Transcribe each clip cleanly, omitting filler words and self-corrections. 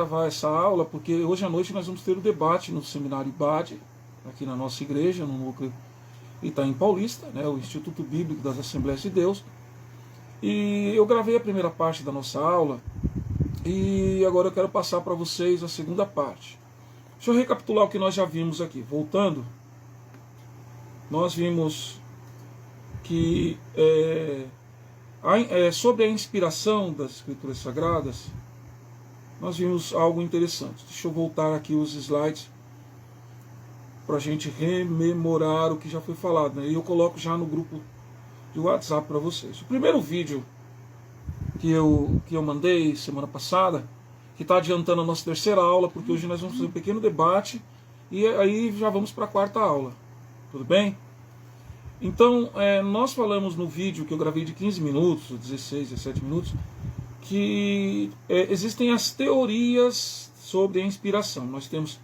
Gravar essa aula porque hoje à noite nós vamos ter o debate no seminário IBAD, aqui na nossa igreja, no núcleo Itaim Paulista, né, o Instituto Bíblico das Assembleias de Deus. E eu gravei a primeira parte da nossa aula e agora eu quero passar para vocês a segunda parte. Deixa eu recapitular o que nós já vimos aqui. Voltando, nós vimos que sobre a inspiração das Escrituras Sagradas, nós vimos algo interessante. Deixa eu voltar aqui os slides para a gente rememorar o que já foi falado, né? E eu coloco já no grupo de WhatsApp para vocês. O primeiro vídeo que eu mandei semana passada, que está adiantando a nossa terceira aula, porque hoje nós vamos fazer um pequeno debate e aí já vamos para a quarta aula. Tudo bem? Então, nós falamos no vídeo que eu gravei de 15 minutos, 16, 17 minutos, que existem as teorias sobre a inspiração. Nós temos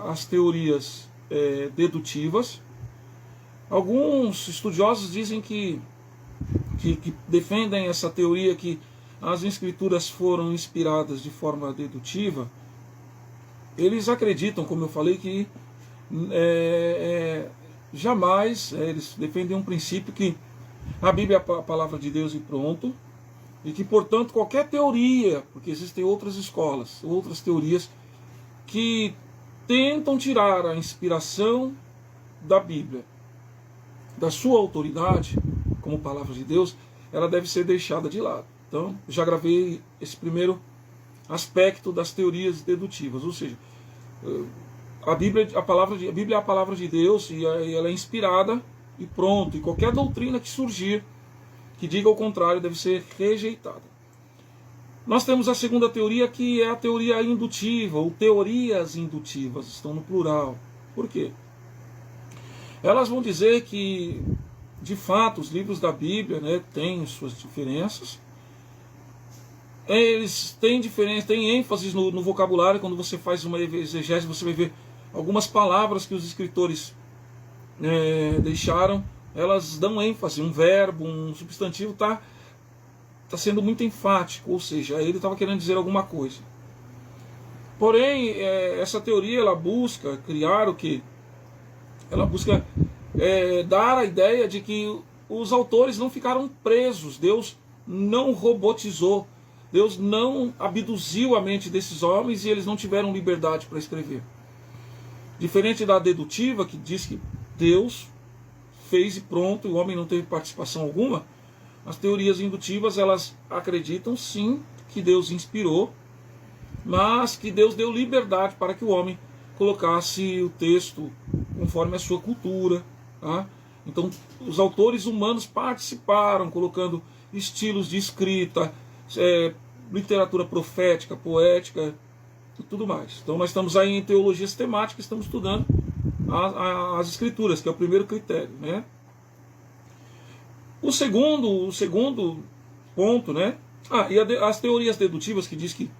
as teorias dedutivas. Alguns estudiosos dizem que defendem essa teoria que as escrituras foram inspiradas de forma dedutiva. Eles acreditam, como eu falei, que jamais eles defendem um princípio que a Bíblia é a palavra de Deus e pronto, e que, portanto, qualquer teoria, porque existem outras escolas, outras teorias que tentam tirar a inspiração da Bíblia, da sua autoridade, como palavra de Deus, ela deve ser deixada de lado. Então, já gravei esse primeiro aspecto das teorias dedutivas, ou seja, a Bíblia é a palavra de Deus e ela é inspirada e pronto, e qualquer doutrina que surgir que diga o contrário deve ser rejeitada. Nós temos a segunda teoria, que é a teoria indutiva, ou teorias indutivas, estão no plural. Por quê? Elas vão dizer que, de fato, os livros da Bíblia, né, têm suas diferenças. Eles têm ênfase no vocabulário. Quando você faz uma exegese, você vai ver algumas palavras que os escritores deixaram. Elas dão ênfase, um verbo, um substantivo está sendo muito enfático, ou seja, ele estava querendo dizer alguma coisa. Porém, essa teoria ela busca criar o quê? Ela busca dar a ideia de que os autores não ficaram presos, Deus não robotizou, Deus não abduziu a mente desses homens e eles não tiveram liberdade para escrever. Diferente da dedutiva, que diz que Deus fez e pronto, e o homem não teve participação alguma, as teorias indutivas, elas acreditam sim que Deus inspirou, mas que Deus deu liberdade para que o homem colocasse o texto conforme a sua cultura. Tá? Então, os autores humanos participaram, colocando estilos de escrita, literatura profética, poética e tudo mais. Então, nós estamos aí em teologia sistemática, estamos estudando as escrituras, que é o primeiro critério, né? O segundo ponto, né? As teorias dedutivas, que diz que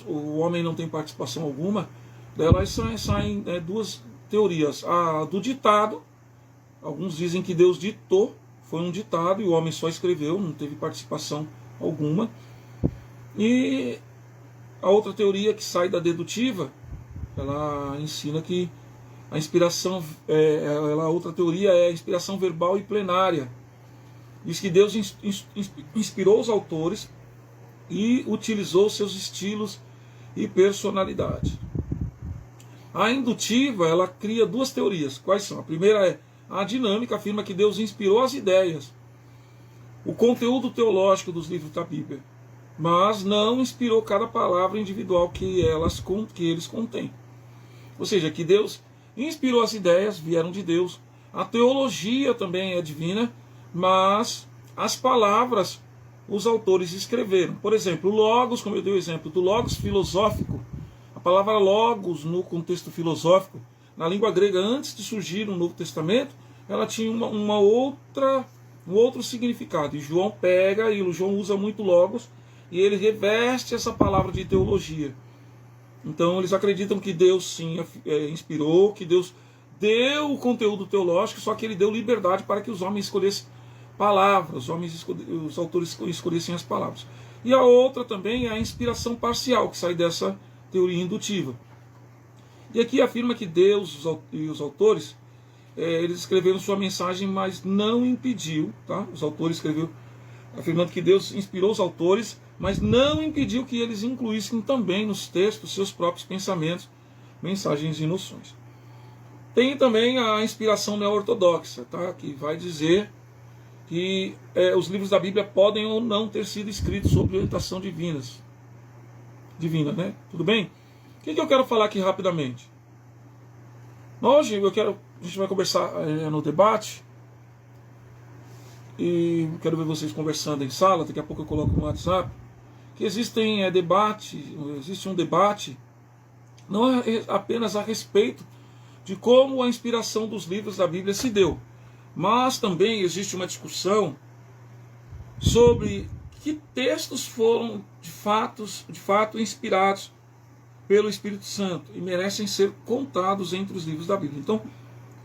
o homem não tem participação alguma, delas saem duas teorias. A do ditado, alguns dizem que Deus ditou, foi um ditado e o homem só escreveu, não teve participação alguma. E a outra teoria, que sai da dedutiva, ela ensina que a inspiração, a outra teoria é a inspiração verbal e plenária. Diz que Deus inspirou os autores e utilizou seus estilos e personalidade. A indutiva, ela cria duas teorias. Quais são? A primeira é a dinâmica, afirma que Deus inspirou as ideias, o conteúdo teológico dos livros da Bíblia, mas não inspirou cada palavra individual que eles contêm. Ou seja, que Deus inspirou as ideias, vieram de Deus. A teologia também é divina, mas as palavras os autores escreveram. Por exemplo, o logos, como eu dei o exemplo do logos filosófico, a palavra logos no contexto filosófico, na língua grega, antes de surgir no Novo Testamento, ela tinha um outro significado. E João pega, e o João usa muito logos, e ele reveste essa palavra de teologia. Então eles acreditam que Deus sim inspirou, que Deus deu o conteúdo teológico, só que ele deu liberdade para que os homens escolhessem palavras, os autores escolhessem as palavras. E a outra também é a inspiração parcial, que sai dessa teoria indutiva. E aqui afirma que Deus e os autores, eles escreveram sua mensagem, mas não impediu, tá? Os autores escreveram afirmando que Deus inspirou os autores, mas não impediu que eles incluíssem também nos textos seus próprios pensamentos, mensagens e noções. Tem também a inspiração neo-ortodoxa, tá? Que vai dizer que os livros da Bíblia podem ou não ter sido escritos sob orientação divina, né? Tudo bem? O que eu quero falar aqui rapidamente? Hoje a gente vai conversar no debate, e quero ver vocês conversando em sala, daqui a pouco eu coloco no WhatsApp, que existe um debate, não apenas a respeito de como a inspiração dos livros da Bíblia se deu, mas também existe uma discussão sobre que textos foram de fato inspirados pelo Espírito Santo e merecem ser contados entre os livros da Bíblia. Então,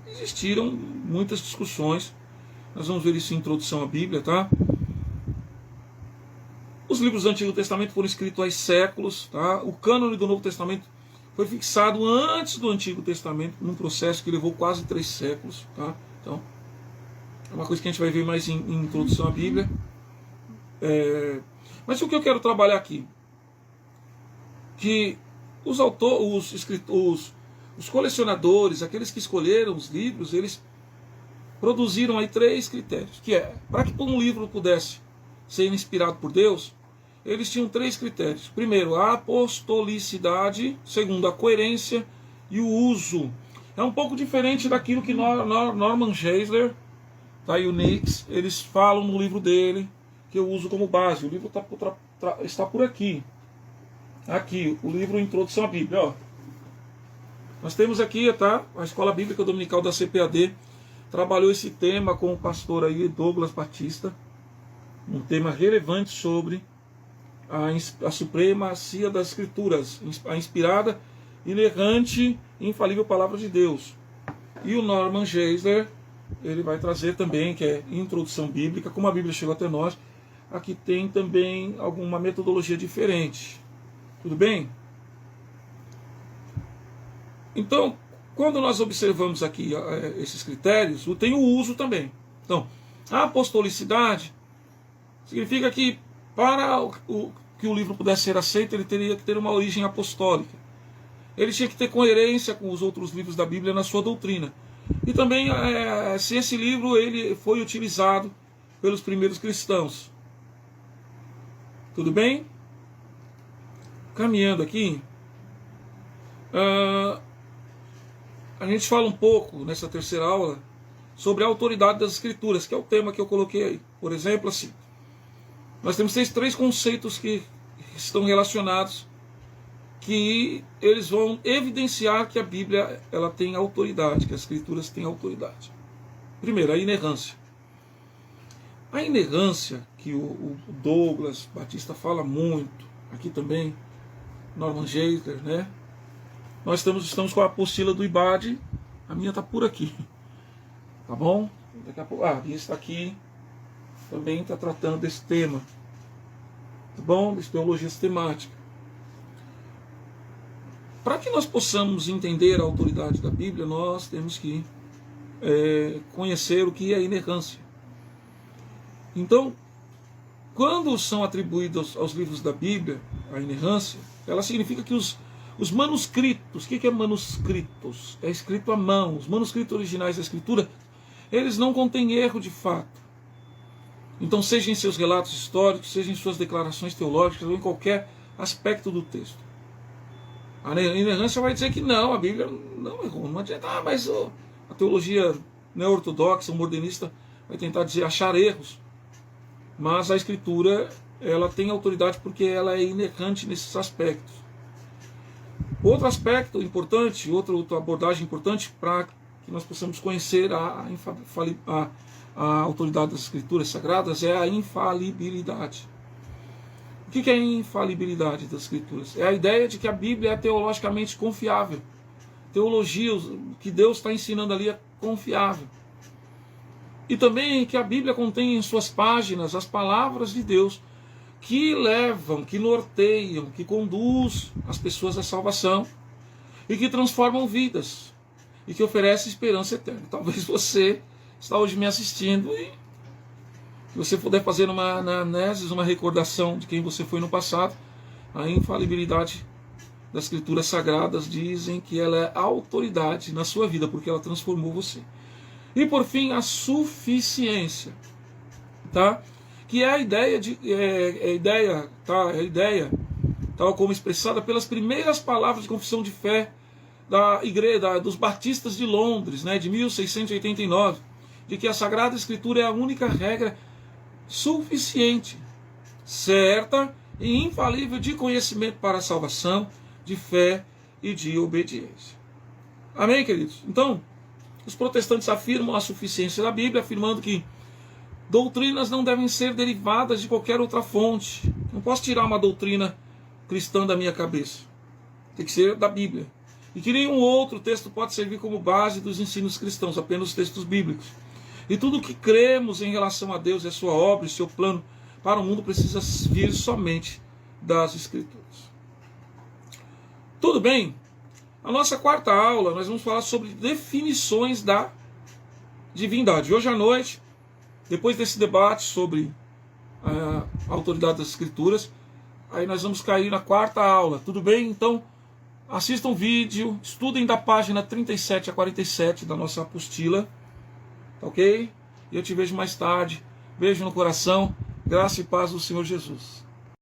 existiram muitas discussões. Nós vamos ver isso em introdução à Bíblia, tá? Os livros do Antigo Testamento foram escritos há séculos, tá? O cânone do Novo Testamento foi fixado antes do Antigo Testamento, num processo que levou quase 3 séculos, tá? Então, é uma coisa que a gente vai ver mais em introdução à Bíblia. Mas o que eu quero trabalhar aqui? Que os colecionadores, aqueles que escolheram os livros, eles produziram aí 3 critérios, que para que um livro pudesse ser inspirado por Deus, eles tinham 3 critérios. Primeiro, a apostolicidade. Segundo, a coerência e o uso. É um pouco diferente daquilo que Norman Geisler, tá, e o Nix, eles falam no livro dele, que eu uso como base. O livro está por aqui. Aqui, o livro Introdução à Bíblia. Ó. Nós temos aqui, tá, a Escola Bíblica Dominical da CPAD, trabalhou esse tema com o pastor aí, Douglas Batista, um tema relevante sobre a supremacia das Escrituras, a inspirada, inerrante e infalível Palavra de Deus. E o Norman Geisler, ele vai trazer também, que é Introdução Bíblica, como a Bíblia chegou até nós. Aqui tem também alguma metodologia diferente. Tudo bem? Então, quando nós observamos aqui esses critérios, tem o uso também. Então, a apostolicidade significa que para que o livro pudesse ser aceito, ele teria que ter uma origem apostólica. Ele tinha que ter coerência com os outros livros da Bíblia na sua doutrina. E também se esse livro ele foi utilizado pelos primeiros cristãos. Tudo bem? Caminhando aqui, a gente fala um pouco nessa terceira aula sobre a autoridade das Escrituras, que é o tema que eu coloquei aí. Por exemplo, assim, nós temos 3 conceitos que estão relacionados, que eles vão evidenciar que a Bíblia ela tem autoridade, que as Escrituras têm autoridade. Primeiro, a inerrância. A inerrância, que o Douglas Batista fala muito, aqui também, Norman Geisler, né? Nós estamos com a apostila do IBAD, a minha está por aqui, tá bom? Daqui a pouco, e esse está aqui, também está tratando desse tema, tá bom? De teologia sistemática. Para que nós possamos entender a autoridade da Bíblia, nós temos que conhecer o que é inerrância. Então, quando são atribuídos aos livros da Bíblia a inerrância, ela significa que os manuscritos, o que é manuscritos? É escrito à mão. Os manuscritos originais da Escritura, eles não contêm erro de fato. Então, seja em seus relatos históricos, seja em suas declarações teológicas, ou em qualquer aspecto do texto. A inerrância vai dizer que não, a Bíblia não errou. Não adianta, mas a teologia neo-ortodoxa, o modernista, vai tentar achar erros. Mas a Escritura, ela tem autoridade porque ela é inerrante nesses aspectos. Outro aspecto importante, outra abordagem importante para que nós possamos conhecer a autoridade das Escrituras Sagradas é a infalibilidade. O que é a infalibilidade das Escrituras? É a ideia de que a Bíblia é teologicamente confiável. Teologia, o que Deus está ensinando ali é confiável. E também que a Bíblia contém em suas páginas as palavras de Deus, que levam, que norteiam, que conduz as pessoas à salvação e que transformam vidas e que oferecem esperança eterna. Talvez você está hoje me assistindo e se você puder fazer uma anamnese, uma recordação de quem você foi no passado, a infalibilidade das Escrituras Sagradas dizem que ela é autoridade na sua vida, porque ela transformou você. E por fim, a suficiência, tá? Que é a ideia tal como expressada pelas primeiras palavras de confissão de fé da igreja dos Batistas de Londres, né, de 1689, de que a Sagrada Escritura é a única regra suficiente, certa e infalível de conhecimento para a salvação, de fé e de obediência. Amém, queridos? Então, os protestantes afirmam a suficiência da Bíblia, afirmando que doutrinas não devem ser derivadas de qualquer outra fonte. Não posso tirar uma doutrina cristã da minha cabeça. Tem que ser da Bíblia. E que nenhum outro texto pode servir como base dos ensinos cristãos, apenas os textos bíblicos. E tudo o que cremos em relação a Deus e a sua obra e seu plano para o mundo precisa vir somente das Escrituras. Tudo bem? A nossa quarta aula, nós vamos falar sobre definições da divindade. Hoje à noite, depois desse debate sobre a autoridade das Escrituras, aí nós vamos cair na quarta aula. Tudo bem? Então, assistam o vídeo, estudem da página 37 a 47 da nossa apostila. Tá ok? E eu te vejo mais tarde. Beijo no coração. Graça e paz do Senhor Jesus.